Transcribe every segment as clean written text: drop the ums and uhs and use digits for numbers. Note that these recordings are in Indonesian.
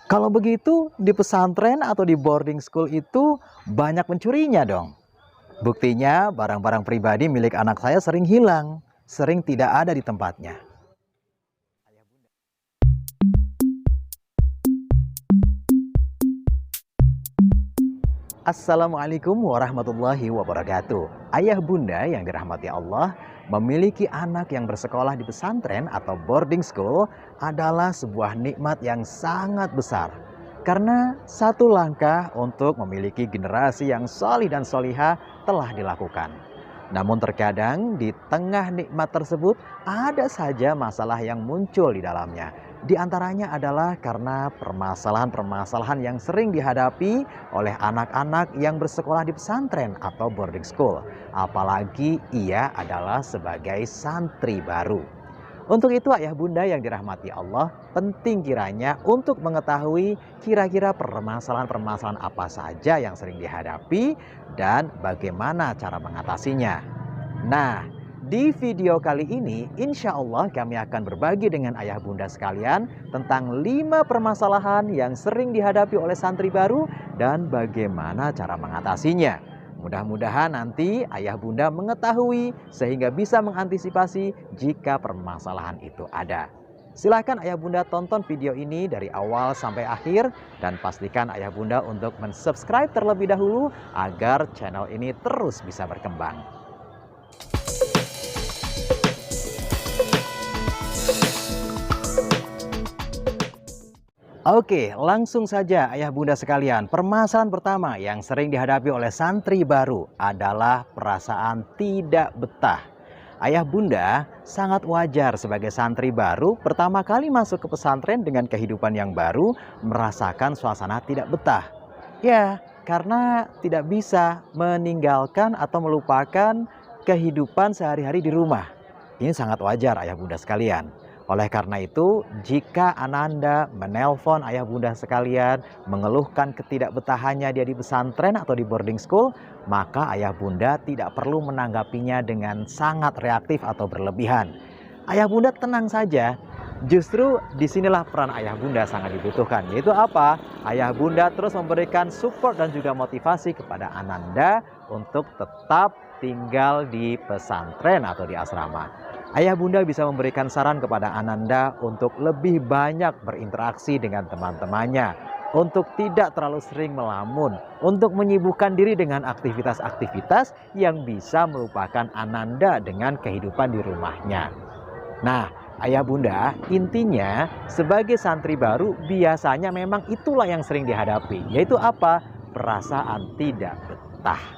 Kalau begitu, di pesantren atau di boarding school itu banyak pencurinya dong. Buktinya, barang-barang pribadi milik anak saya sering hilang, sering tidak ada di tempatnya. Assalamualaikum warahmatullahi wabarakatuh. Ayah bunda yang dirahmati Allah, memiliki anak yang bersekolah di pesantren atau boarding school adalah sebuah nikmat yang sangat besar. Karena satu langkah untuk memiliki generasi yang solih dan solihah telah dilakukan. Namun terkadang di tengah nikmat tersebut ada saja masalah yang muncul di dalamnya. Di antaranya adalah karena permasalahan-permasalahan yang sering dihadapi oleh anak-anak yang bersekolah di pesantren atau boarding school. Apalagi ia adalah sebagai santri baru. Untuk itu ayah bunda yang dirahmati Allah, penting kiranya untuk mengetahui kira-kira permasalahan-permasalahan apa saja yang sering dihadapi dan bagaimana cara mengatasinya. Nah, di video kali ini insya Allah kami akan berbagi dengan ayah bunda sekalian tentang 5 permasalahan yang sering dihadapi oleh santri baru dan bagaimana cara mengatasinya. Mudah-mudahan nanti ayah bunda mengetahui sehingga bisa mengantisipasi jika permasalahan itu ada. Silahkan ayah bunda tonton video ini dari awal sampai akhir dan pastikan ayah bunda untuk mensubscribe terlebih dahulu agar channel ini terus bisa berkembang. Oke, langsung saja ayah bunda sekalian. Permasalahan pertama yang sering dihadapi oleh santri baru adalah perasaan tidak betah. Ayah bunda sangat wajar sebagai santri baru pertama kali masuk ke pesantren dengan kehidupan yang baru merasakan suasana tidak betah. Ya, karena tidak bisa meninggalkan atau melupakan kehidupan sehari-hari di rumah. Ini sangat wajar ayah bunda sekalian. Oleh karena itu, jika Ananda menelpon ayah bunda sekalian, mengeluhkan ketidakbetahannya dia di pesantren atau di boarding school, maka ayah bunda tidak perlu menanggapinya dengan sangat reaktif atau berlebihan. Ayah bunda tenang saja, justru disinilah peran ayah bunda sangat dibutuhkan. Yaitu apa? Ayah bunda terus memberikan support dan juga motivasi kepada Ananda untuk tetap tinggal di pesantren atau di asrama. Ayah bunda bisa memberikan saran kepada Ananda untuk lebih banyak berinteraksi dengan teman-temannya, untuk tidak terlalu sering melamun, untuk menyibukkan diri dengan aktivitas-aktivitas yang bisa melupakan Ananda dengan kehidupan di rumahnya. Nah, ayah bunda, intinya sebagai santri baru biasanya memang itulah yang sering dihadapi, yaitu apa? Perasaan tidak betah.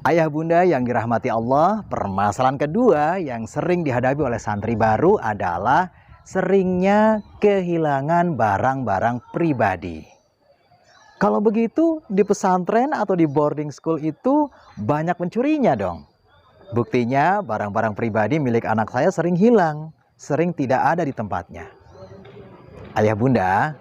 Ayah bunda yang dirahmati Allah, permasalahan kedua yang sering dihadapi oleh santri baru adalah seringnya kehilangan barang-barang pribadi. Kalau begitu di pesantren atau di boarding school itu banyak pencurinya dong. Buktinya barang-barang pribadi milik anak saya sering hilang, sering tidak ada di tempatnya. Ayah bunda,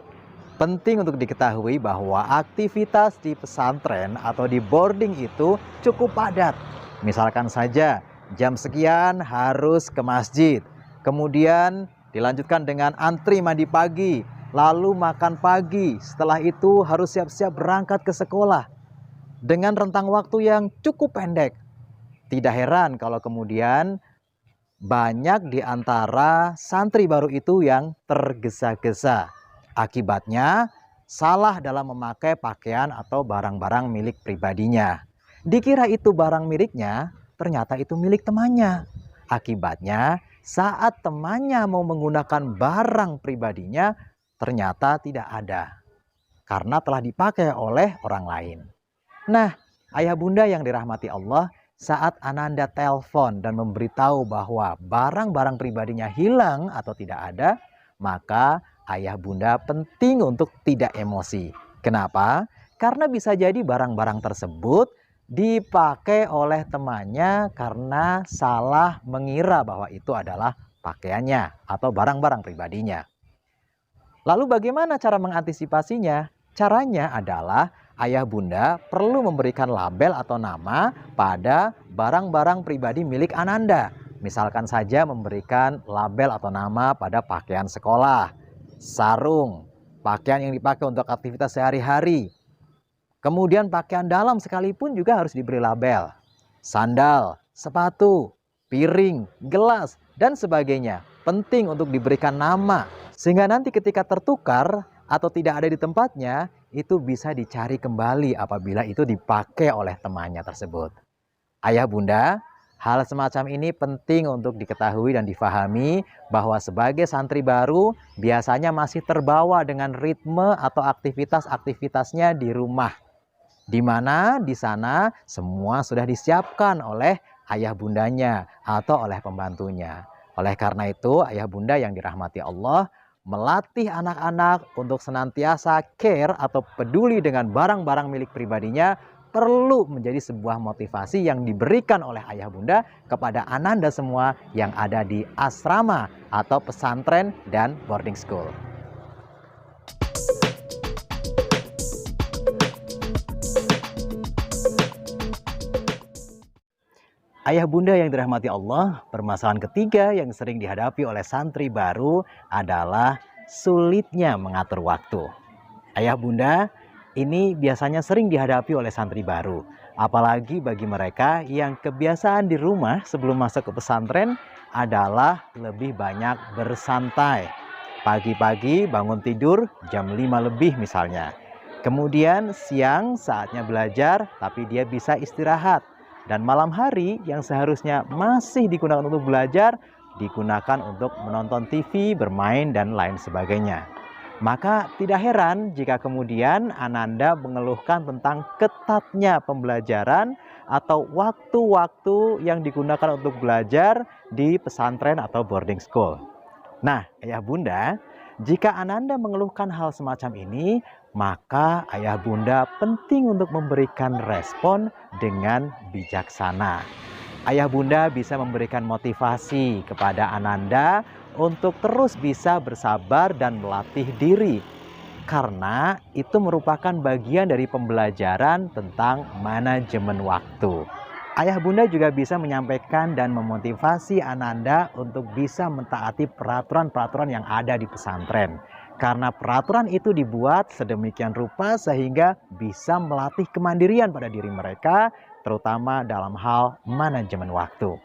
penting untuk diketahui bahwa aktivitas di pesantren atau di boarding itu cukup padat. Misalkan saja jam sekian harus ke masjid, kemudian dilanjutkan dengan antri mandi pagi, lalu makan pagi, setelah itu harus siap-siap berangkat ke sekolah dengan rentang waktu yang cukup pendek. Tidak heran kalau kemudian banyak di antara santri baru itu yang tergesa-gesa. Akibatnya salah dalam memakai pakaian atau barang-barang milik pribadinya. Dikira itu barang miliknya, ternyata itu milik temannya. Akibatnya saat temannya mau menggunakan barang pribadinya, ternyata tidak ada. Karena telah dipakai oleh orang lain. Nah, ayah bunda yang dirahmati Allah, saat Ananda telepon dan memberitahu bahwa barang-barang pribadinya hilang atau tidak ada, maka ayah bunda penting untuk tidak emosi. Kenapa? Karena bisa jadi barang-barang tersebut dipakai oleh temannya karena salah mengira bahwa itu adalah pakaiannya atau barang-barang pribadinya. Lalu bagaimana cara mengantisipasinya? Caranya adalah ayah bunda perlu memberikan label atau nama pada barang-barang pribadi milik Ananda. Misalkan saja memberikan label atau nama pada pakaian sekolah, sarung, pakaian yang dipakai untuk aktivitas sehari-hari. Kemudian pakaian dalam sekalipun juga harus diberi label. Sandal, sepatu, piring, gelas, dan sebagainya. Penting untuk diberikan nama. Sehingga nanti ketika tertukar atau tidak ada di tempatnya, itu bisa dicari kembali apabila itu dipakai oleh temannya tersebut. Ayah bunda, hal semacam ini penting untuk diketahui dan difahami bahwa sebagai santri baru biasanya masih terbawa dengan ritme atau aktivitas-aktivitasnya di rumah. Di mana di sana semua sudah disiapkan oleh ayah bundanya atau oleh pembantunya. Oleh karena itu, ayah bunda yang dirahmati Allah, melatih anak-anak untuk senantiasa care atau peduli dengan barang-barang milik pribadinya perlu menjadi sebuah motivasi yang diberikan oleh ayah bunda kepada ananda semua yang ada di asrama atau pesantren dan boarding school. Ayah bunda yang dirahmati Allah, permasalahan ketiga yang sering dihadapi oleh santri baru adalah sulitnya mengatur waktu. Ayah bunda, ini biasanya sering dihadapi oleh santri baru, apalagi bagi mereka yang kebiasaan di rumah sebelum masuk ke pesantren adalah lebih banyak bersantai. Pagi-pagi bangun tidur jam 5 lebih misalnya. Kemudian siang saatnya belajar tapi dia bisa istirahat. Dan malam hari yang seharusnya masih digunakan untuk belajar, digunakan untuk menonton TV, bermain, dan lain sebagainya. Maka tidak heran jika kemudian Ananda mengeluhkan tentang ketatnya pembelajaran atau waktu-waktu yang digunakan untuk belajar di pesantren atau boarding school. Nah, ayah bunda, jika Ananda mengeluhkan hal semacam ini, maka ayah bunda penting untuk memberikan respon dengan bijaksana. Ayah bunda bisa memberikan motivasi kepada Ananda untuk terus bisa bersabar dan melatih diri. Karena itu merupakan bagian dari pembelajaran tentang manajemen waktu. Ayah bunda juga bisa menyampaikan dan memotivasi Ananda untuk bisa mentaati peraturan-peraturan yang ada di pesantren. Karena peraturan itu dibuat sedemikian rupa sehingga bisa melatih kemandirian pada diri mereka, terutama dalam hal manajemen waktu.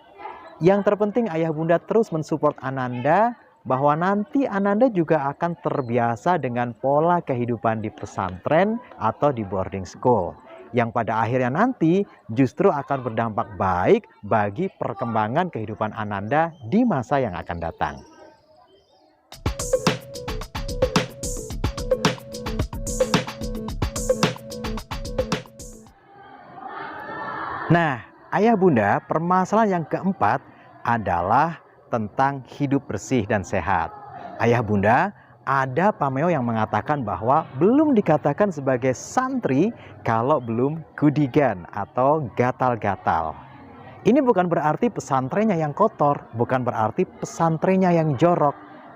Yang terpenting ayah bunda terus mensupport Ananda bahwa nanti Ananda juga akan terbiasa dengan pola kehidupan di pesantren atau di boarding school. Yang pada akhirnya nanti justru akan berdampak baik bagi perkembangan kehidupan Ananda di masa yang akan datang. Nah, ayah bunda, permasalahan yang keempat adalah tentang hidup bersih dan sehat. Ayah bunda, ada pameo yang mengatakan bahwa belum dikatakan sebagai santri kalau belum kudigan atau gatal-gatal. Ini bukan berarti pesantrennya yang kotor, bukan berarti pesantrennya yang jorok.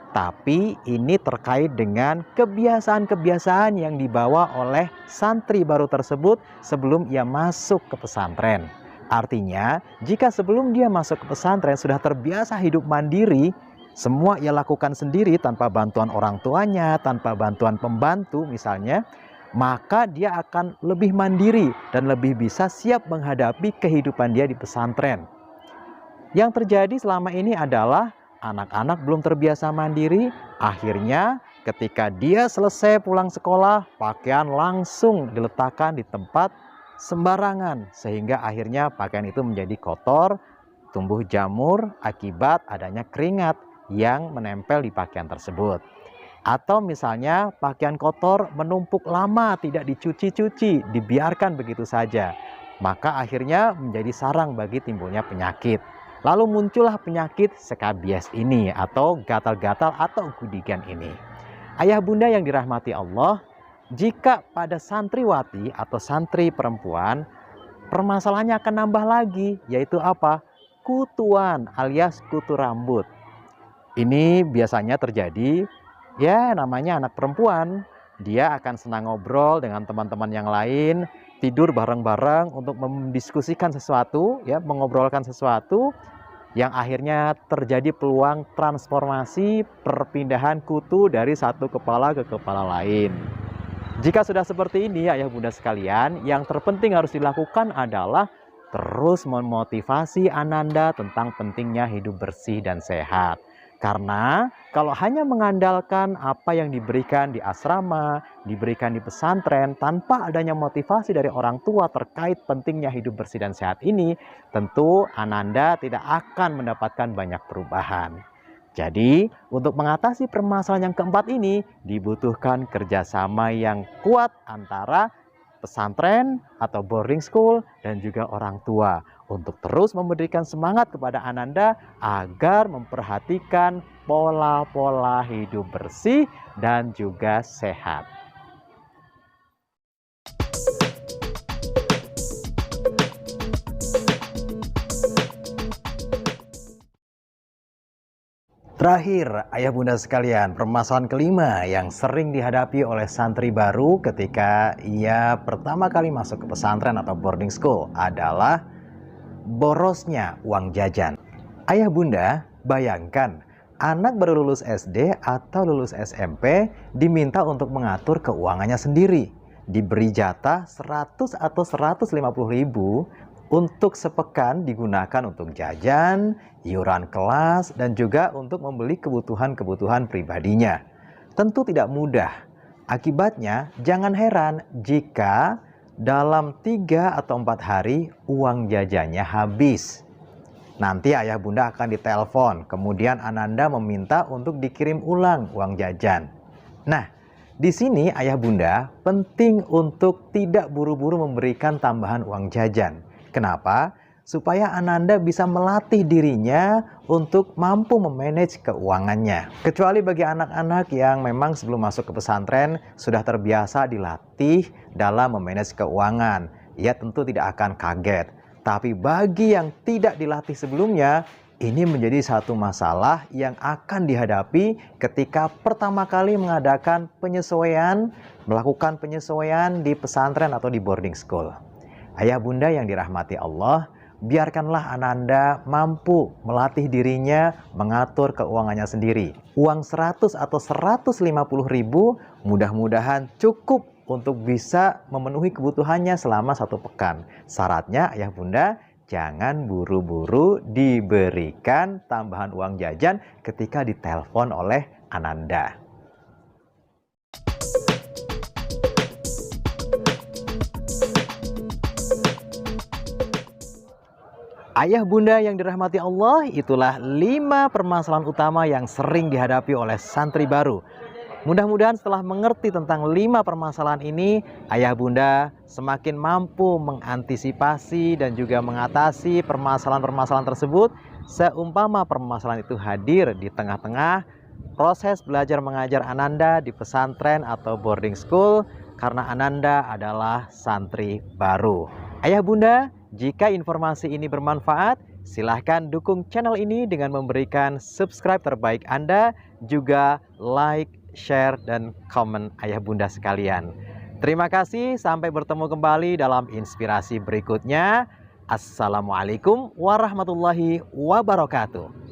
Tapi ini terkait dengan kebiasaan-kebiasaan yang dibawa oleh santri baru tersebut sebelum ia masuk ke pesantren. Artinya, jika sebelum dia masuk ke pesantren sudah terbiasa hidup mandiri, semua ia lakukan sendiri tanpa bantuan orang tuanya, tanpa bantuan pembantu misalnya, maka dia akan lebih mandiri dan lebih bisa siap menghadapi kehidupan dia di pesantren. Yang terjadi selama ini adalah anak-anak belum terbiasa mandiri, akhirnya ketika dia selesai pulang sekolah, pakaian langsung diletakkan di tempat sembarangan. Sehingga akhirnya pakaian itu menjadi kotor, tumbuh jamur akibat adanya keringat yang menempel di pakaian tersebut. Atau misalnya pakaian kotor menumpuk lama, tidak dicuci-cuci, dibiarkan begitu saja. Maka akhirnya menjadi sarang bagi timbulnya penyakit. Lalu muncullah penyakit skabies ini atau gatal-gatal atau kudigan ini. Ayah bunda yang dirahmati Allah, jika pada santriwati atau santri perempuan, permasalahannya akan nambah lagi, yaitu apa? Kutuan alias kutu rambut. Ini biasanya terjadi, ya namanya anak perempuan, dia akan senang ngobrol dengan teman-teman yang lain, tidur bareng-bareng untuk mendiskusikan sesuatu, ya, mengobrolkan sesuatu yang akhirnya terjadi peluang transformasi perpindahan kutu dari satu kepala ke kepala lain. Jika sudah seperti ini, ayah bunda sekalian, yang terpenting harus dilakukan adalah terus memotivasi Ananda tentang pentingnya hidup bersih dan sehat. Karena kalau hanya mengandalkan apa yang diberikan di asrama, diberikan di pesantren, tanpa adanya motivasi dari orang tua terkait pentingnya hidup bersih dan sehat ini, tentu Ananda tidak akan mendapatkan banyak perubahan. Jadi, untuk mengatasi permasalahan yang keempat ini, dibutuhkan kerjasama yang kuat antara pesantren atau boarding school dan juga orang tua untuk terus memberikan semangat kepada Ananda agar memperhatikan pola-pola hidup bersih dan juga sehat. Terakhir, ayah bunda sekalian, permasalahan kelima yang sering dihadapi oleh santri baru ketika ia pertama kali masuk ke pesantren atau boarding school adalah borosnya uang jajan. Ayah bunda, bayangkan anak baru lulus SD atau lulus SMP diminta untuk mengatur keuangannya sendiri. Diberi jatah 100 atau 150 ribu untuk sepekan digunakan untuk jajan, iuran kelas, dan juga untuk membeli kebutuhan-kebutuhan pribadinya. Tentu tidak mudah. Akibatnya, jangan heran jika dalam 3 atau 4 hari uang jajannya habis. Nanti ayah bunda akan ditelepon, kemudian Ananda meminta untuk dikirim ulang uang jajan. Nah, di sini ayah bunda penting untuk tidak buru-buru memberikan tambahan uang jajan. Kenapa? Supaya Ananda bisa melatih dirinya untuk mampu memanage keuangannya. Kecuali bagi anak-anak yang memang sebelum masuk ke pesantren sudah terbiasa dilatih dalam memanage keuangan. Ia tentu tidak akan kaget. Tapi bagi yang tidak dilatih sebelumnya, ini menjadi satu masalah yang akan dihadapi ketika pertama kali melakukan penyesuaian di pesantren atau di boarding school. Ayah bunda yang dirahmati Allah, biarkanlah Ananda mampu melatih dirinya mengatur keuangannya sendiri. Uang 100 atau 150 ribu mudah-mudahan cukup untuk bisa memenuhi kebutuhannya selama 1 pekan. Syaratnya ayah bunda jangan buru-buru diberikan tambahan uang jajan ketika ditelepon oleh Ananda. Ayah bunda yang dirahmati Allah, itulah 5 permasalahan utama yang sering dihadapi oleh santri baru. Mudah-mudahan setelah mengerti tentang 5 permasalahan ini, ayah bunda semakin mampu mengantisipasi dan juga mengatasi permasalahan-permasalahan tersebut, seumpama permasalahan itu hadir di tengah-tengah proses belajar mengajar Ananda di pesantren atau boarding school, karena Ananda adalah santri baru. Ayah bunda, jika informasi ini bermanfaat, silahkan dukung channel ini dengan memberikan subscribe terbaik Anda, juga like, share, dan komen ayah bunda sekalian. Terima kasih, sampai bertemu kembali dalam inspirasi berikutnya. Assalamualaikum warahmatullahi wabarakatuh.